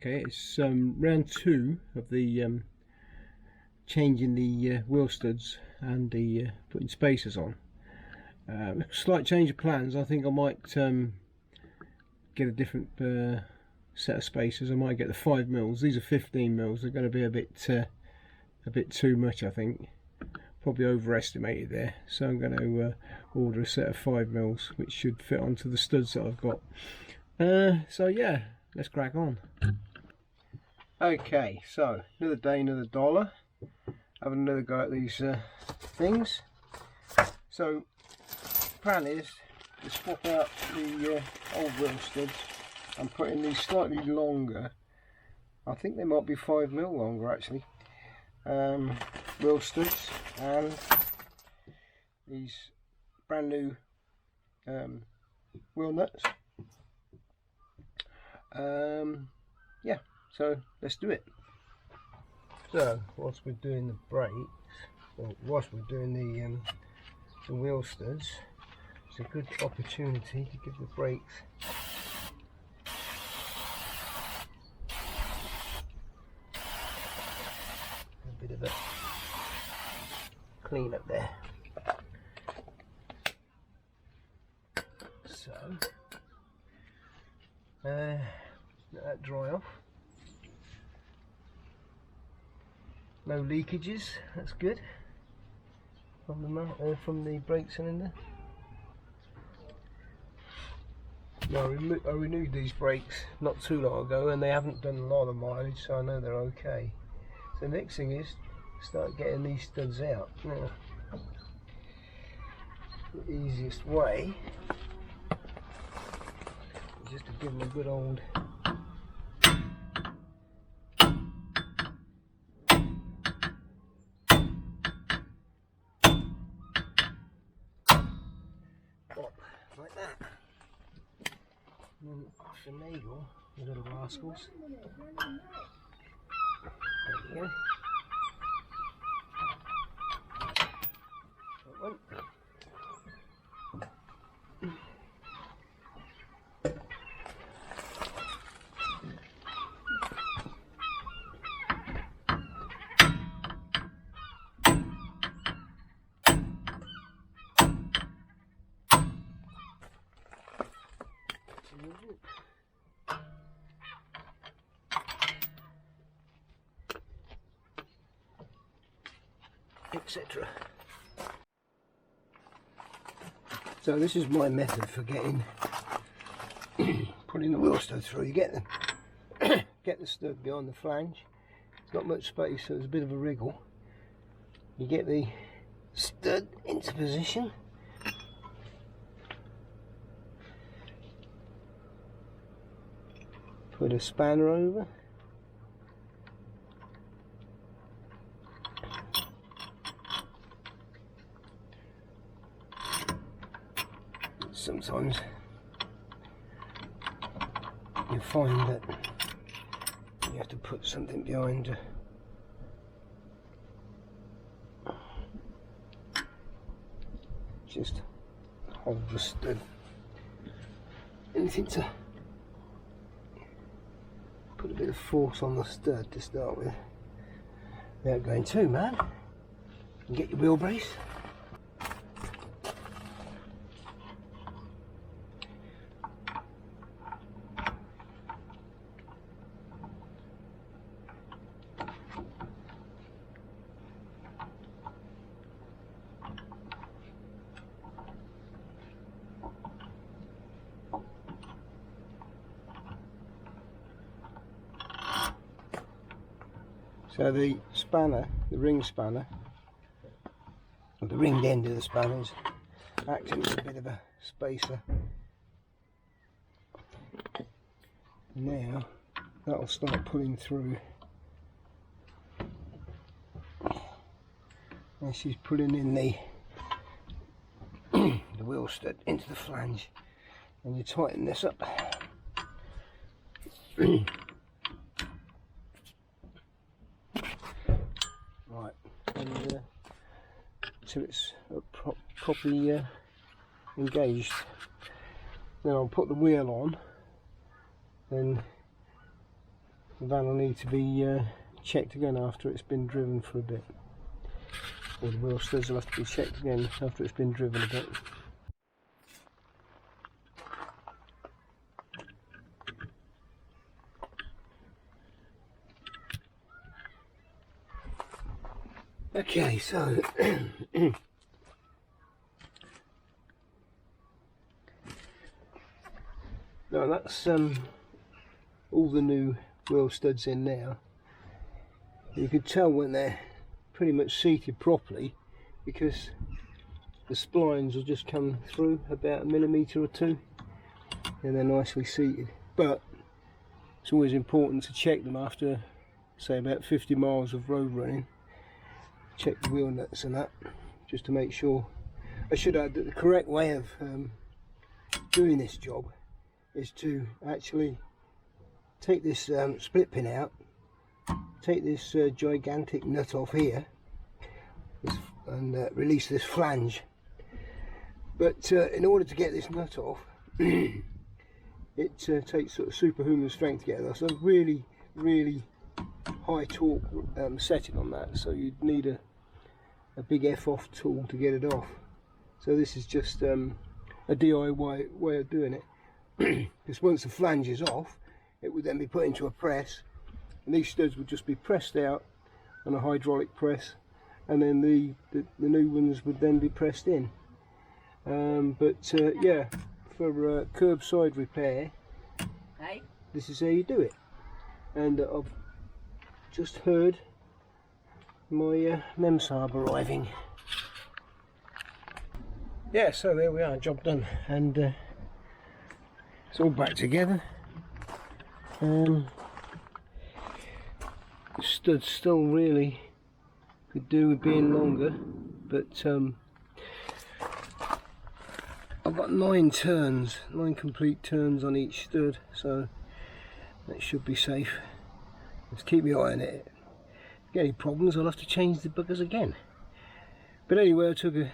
Okay, it's round 2 of the changing the wheel studs and the putting spacers on. Slight change of plans. I think I might get a different set of spacers. I might get the 5mm. These are 15mm. They're going to be a bit too much, I think. Probably overestimated there. So I'm going to order a set of 5mm, which should fit onto the studs that I've got. So yeah, let's crack on. Okay, so another day, another dollar. Having another go at these things. So the plan is to swap out the old wheel studs and put in these slightly longer, I think they might be 5mm longer actually, wheel studs, and these brand new wheel nuts. Yeah, so let's do it. So whilst we're doing the brakes, or whilst we're doing the wheel studs, it's a good opportunity to give the brakes a bit of a clean up there. So let that dry off. No leakages, that's good from the brake cylinder. Now I renewed these brakes not too long ago and they haven't done a lot of mileage, so I know they're okay. So the next thing is start getting these studs out. Now the easiest way is just to give them a good old like that. And then finagle the little rascals. There you go. That one. Etc. So this is my method for getting putting the wheel stud through. You get the stud behind the flange. It's not much space, so there's a bit of a wriggle. You get the stud into position. Put a spanner over. Sometimes you find that you have to put something behind to just hold the stud. Anything to put a bit of force on the stud to start with, without going too mad. And get your wheel brace. So the spanner, the ring spanner, or the ringed end of the spanner is acting as a bit of a spacer. Now that'll start pulling through. And she's pulling in the the wheel stud into the flange, and you tighten this up. Right, and till it's properly engaged. Then I'll put the wheel on, then the van will need to be checked again after it's been driven for a bit, or the wheel studs will have to be checked again after it's been driven a bit. Okay, so now that's all the new wheel studs in now. You can tell when they're pretty much seated properly because the splines will just come through about 1 millimetre or 2 and they're nicely seated. But it's always important to check them after, say, about 50 miles of road running. Check the wheel nuts and that, just to make sure. I should add that the correct way of doing this job is to actually take this split pin out, take this gigantic nut off here, and release this flange. But in order to get this nut off, it takes sort of superhuman strength to get it off. So really high torque setting on that, so you'd need a big F-off tool to get it off. So this is just a DIY way of doing it. Because once the flange is off, it would then be put into a press, and these studs would just be pressed out on a hydraulic press, and then the new ones would then be pressed in. Yeah, for curbside repair, this is how you do it. And I've just heard my Memsaab arriving. Yeah, so there we are, job done, and it's all back together. The studs still really could do with being longer, but I've got 9 complete turns on each stud, so that should be safe. Just keep my eye on it. If I get any problems, I'll have to change the buggers again. But anyway, I took a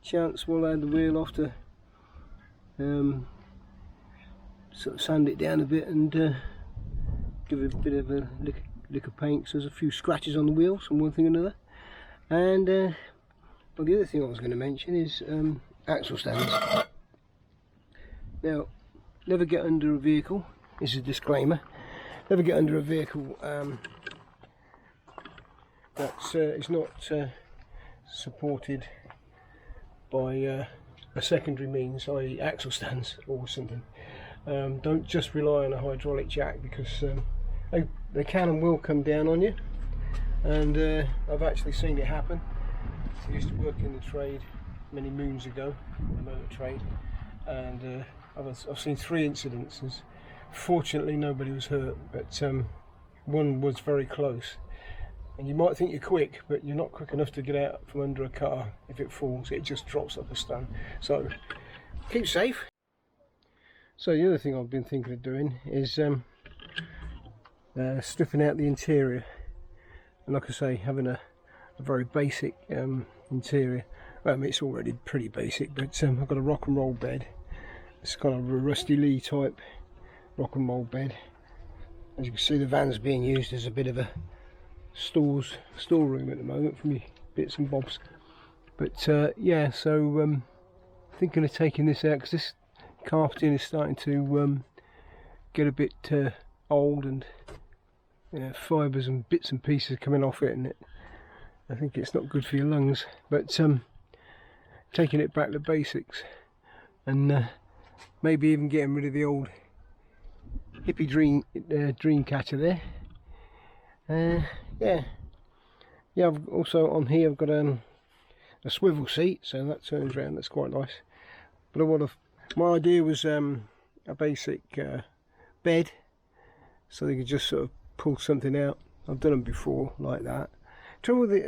chance while I had the wheel off to sort of sand it down a bit and give it a bit of a lick of paint. So there's a few scratches on the wheels from one thing or another. And well, the other thing I was going to mention is axle stands. Now, never get under a vehicle. This is a disclaimer. Never get under a vehicle that is not supported by a secondary means, i.e. axle stands or something. Don't just rely on a hydraulic jack, because they can and will come down on you, and I've actually seen it happen. I used to work in the trade many moons ago, the motor trade, and I've seen 3 incidences. Fortunately nobody was hurt, but one was very close. And you might think you're quick, but you're not quick enough to get out from under a car. If it falls, it just drops like a stone. So keep safe. So the other thing I've been thinking of doing is stripping out the interior, and like I say, having a very basic interior. Well, I mean, it's already pretty basic, but I've got a rock and roll bed. It's kind of a Rusty Lee type rock and roll bed. As you can see, the van's being used as a bit of a storeroom at the moment for me bits and bobs. But yeah, so thinking of taking this out, because this carpeting is starting to get a bit old, and fibres and bits and pieces coming off it, and I think it's not good for your lungs. But taking it back to basics, and maybe even getting rid of the old hippie dream catcher there. Yeah, I've also on here I've got a swivel seat, so that turns around. That's quite nice. But my idea was a basic bed, so they could just sort of pull something out. I've done them before like that. Trouble with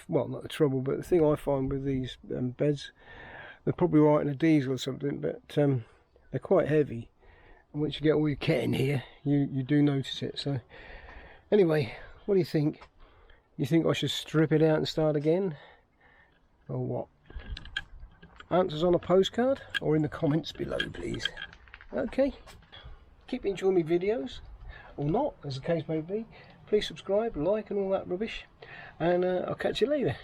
well, not the trouble, but the thing I find with these beds, they're probably right in a diesel or something, but they're quite heavy. And once you get all your kit in here, you do notice it. So anyway, what do you think? You think I should strip it out and start again, or what? Answers on a postcard or in the comments below, please. Okay, keep enjoying my videos. or not, as the case may be. Please subscribe, like and all that rubbish, and I'll catch you later.